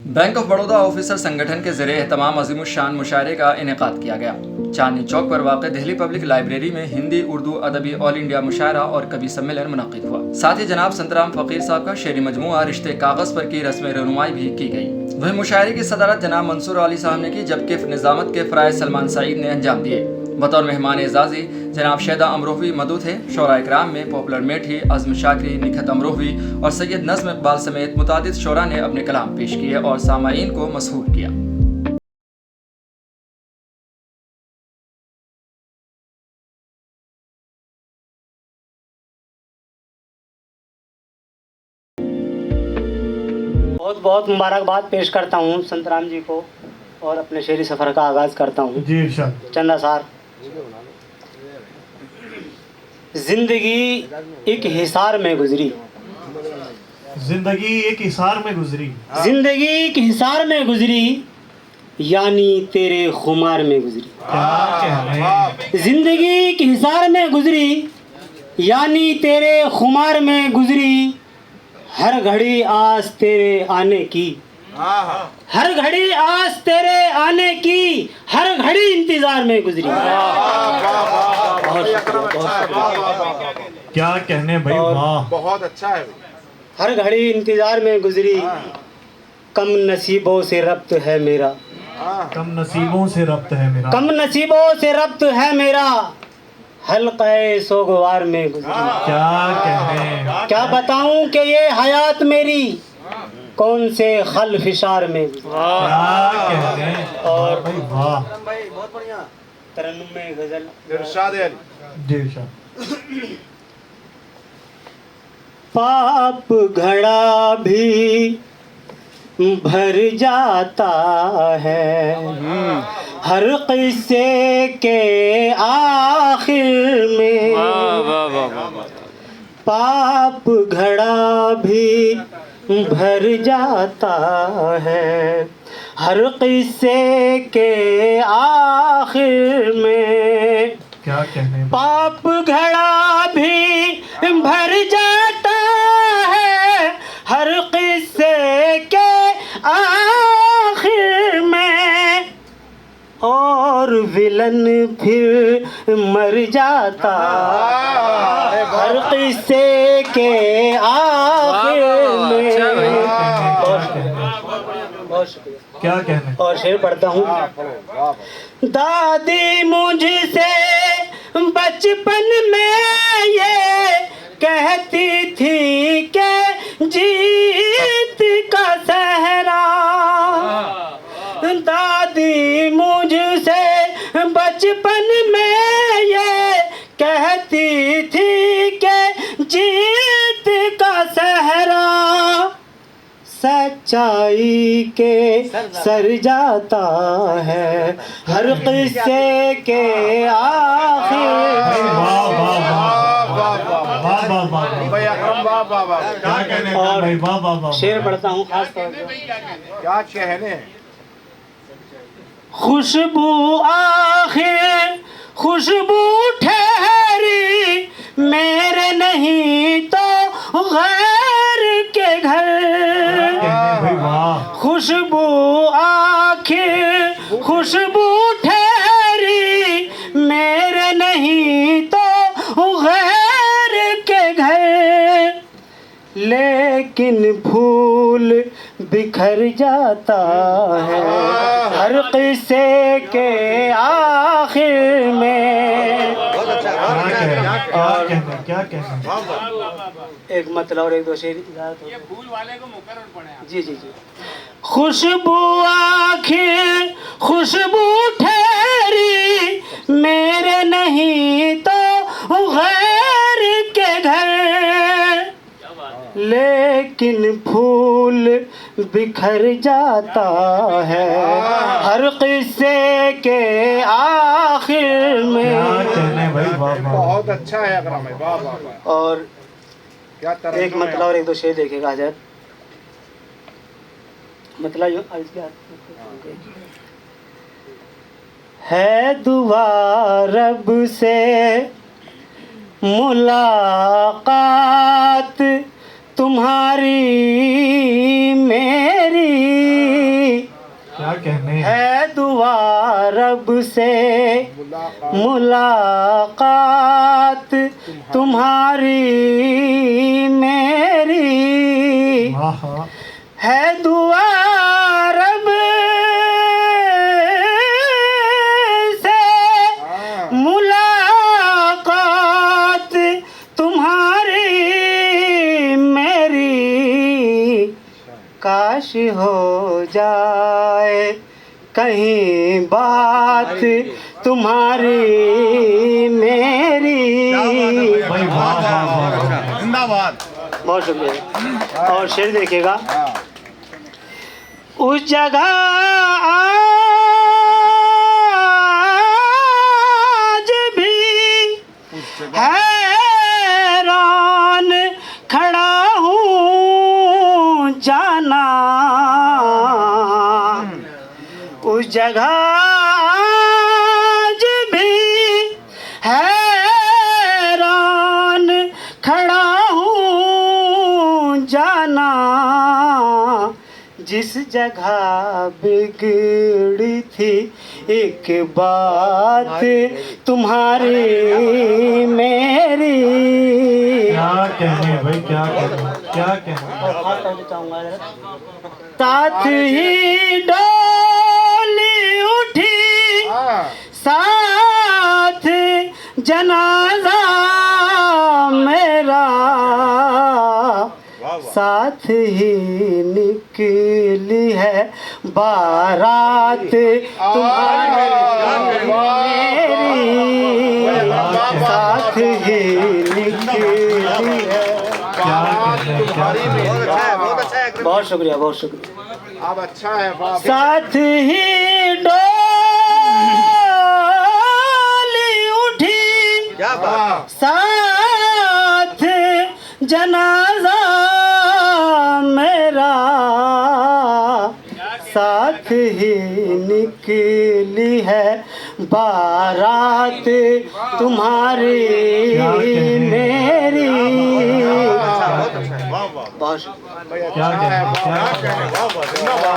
Bank of Baroda officer संगठन के ज़रिए तमाम अज़ीमुश्शान मुशायरे का इनेकाद किया गया। चांदनी चौक पर वाक़ दिल्ली पब्लिक लाइब्रेरी में हिंदी उर्दू अदबी ऑल इंडिया मुशायरा और कवि सम्मेलन मुनक़्क़िद हुआ। साथ ही जनाब संतराम फ़कीर साहब का शेरी मजमूआ रिश्ते कागज़ पर की रस्म रहनुमाई भी की गई। वहीं मुशायरे की सदारत जनाब मंसूर अली साहब ने की, जबकि निज़ामत के फ़राइज़ सलमान सईद ने अंजाम दिए। बतौर मेहमान एजाज़ी जनाब शैदा अमरोहवी मदू थे। शोरा इकराम में पॉपुलर मेठी, अज़्म शाकरी, निखत अमरोहवी और सैयद नज़्म इकबाल समेत मुतादिद शोरा ने अपने कलाम पेश किए और सामाईन को मसहूर किया। बहुत बहुत मुबारकबाद पेश करता हूँ संतराम जी को और अपने शेरी सफ़र का आगाज़ करता हूँ। जी इरशाद। चंदा सार। जिंदगी एक हिसार में गुजरी, जिंदगी एक हिसार में गुजरी, जिंदगी एक हिसार में गुजरी, यानी तेरे खुमार में गुजरी। क्या कहने। जिंदगी एक हिसार में गुजरी, यानी तेरे खुमार में गुजरी। हर घड़ी आस तेरे आने की, हर घड़ी आस तेरे आने की, हर घड़ी इंतजार में गुजरी। क्या कहने भाई, वाह बहुत अच्छा है। हर घड़ी इंतजार में गुजरी, कम नसीबों से रब्त है मेरा, कम नसीबों से रब्त है मेरा, कम नसीबों से रब्त है मेरा, हल्क़े सोगवार में गुजरी। क्या कहने। क्या बताऊं कि ये हयात मेरी कौन से खलफिशार में गुजरी। क्या कहने। और भाई वाह। तरन्नुम में गजल इरशाद अली। जी इरशाद। पाप घड़ा भी भर जाता है हर किस्से के आखिर में। पाप घड़ा भी भर जाता है हर किस्से के आखिर में। क्या कहने। पाप घड़ा भी भर जाता है हर किस्से के आखिर में, और विलन फिर मर जाता हर किस्से के आखिर में। बहुत शुक्रिया। क्या कहने। और शेर पढ़ता हूँ। दादी मुझसे बचपन में ये कहती थी कि जीत का सहरा। दादी मुझसे बचपन में ये कहती थी कि जीत का सहरा सच्चाई के सर जाता है हर किस्से के आखिर। वाह वाह वाह वाह वाह वाह भाई अकरम वाह वाह वाह। क्या कहने और भाई, वाह वाह वाह। शेर पढ़ता हूँ खास तौर पे। क्या कहने। खुशबू आखिर खुशबू ठहरी मेरे नहीं तो गैर के घर। भाई वाह। खुशबू आखिर खुशबू ठहरी मेरे नहीं तो गैर के घर, लेकिन फूल बिखर जाता है हर किस्से के आखिर में। क्या कहने। एक मतलब और एक दो शेर ये फूल वाले को मुकर्रर पढ़े। जी जी जी। खुशबू आखिर खुशबू ठहरी मेरे नहीं तो गैर के घर, लेकिन फूल बिखर जाता है हर किस्से के आखिर में। क्या कहने भाई, वाह वाह। बहुत अच्छा है अकरम भाई, वाह वाह वाह। और क्या तरह एक मतलब और एक दो शेर देखेगा हजरत। मतलब है दुआ रब से मुलाकात तुम्हारी मेरी, कहने है दुआ रब से मुलाकात तुम्हारी मेरी, आहा है दुआ रब से मुलाकात तुम्हारी मेरी, काश हो जाए कहीं बात तुम्हारी मेरी। भाई वाह वाह वाह जिंदाबाद। बहुत शुक्रिया। और शेर देखिएगा, उस जगह आज भी हैरान खड़ा हूँ जाना, उस जगह आज भी हैरान खड़ा हूँ जाना, जिस जगह बिगड़ी थी एक बात तुम्हारी मेरी। क्या कहने भाई, क्या कहने, क्या कहने। साथ ही डोली उठी साथ जनाजा मेरा, साथ ही निकली है बारात तुम्हारी मेरी, साथ ही निकली है। क्या कहने, क्या कहने। बहुत शुक्रिया, बहुत शुक्रिया। अब अच्छा है वाह। साथ ही डोली उठी साथ जनाजा मेरा, साथ ही निकली है बारात तुम्हारी मेरी। बहुत बहुत शुक्रिया। क्या कहने, क्या कहने।